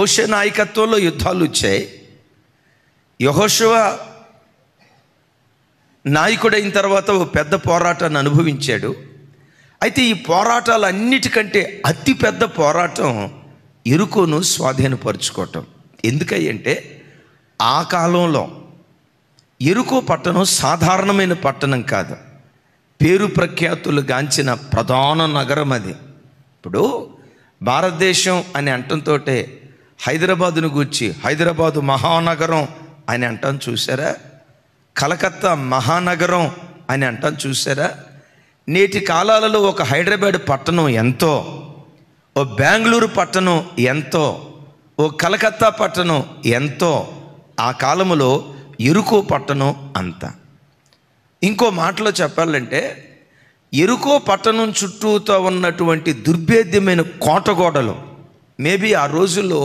యెహోషువ నాయకత్వంలో యుద్ధాలు వచ్చాయి. యెహోషువ నాయకుడైన తర్వాత ఓ పెద్ద పోరాటాన్ని అనుభవించాడు. అయితే ఈ పోరాటాలన్నిటికంటే అతి పెద్ద పోరాటం యెరికోను స్వాధీనపరుచుకోవటం. ఎందుకంటే ఆ కాలంలో యెరికో పట్టణం సాధారణమైన పట్టణం కాదు, పేరు ప్రఖ్యాతులు గాంచిన ప్రధాన నగరం అది. ఇప్పుడు భారతదేశం అని అంటంతో హైదరాబాదును గూర్చి హైదరాబాదు మహానగరం అని అంటాం చూసారా, కలకత్తా మహానగరం అని అంటాం చూసారా. నేటి కాలాలలో ఒక హైదరాబాద్ పట్టణం ఎంతో, ఓ బెంగళూరు పట్టణం ఎంతో, ఓ కలకత్తా పట్టణం ఎంతో, ఆ కాలములో యెరికో పట్టణం అంత. ఇంకో మాటలో చెప్పాలంటే యెరికో పట్టణం చుట్టూతో ఉన్నటువంటి దుర్భేద్యమైన కోటగోడలు మేబీ ఆ రోజుల్లో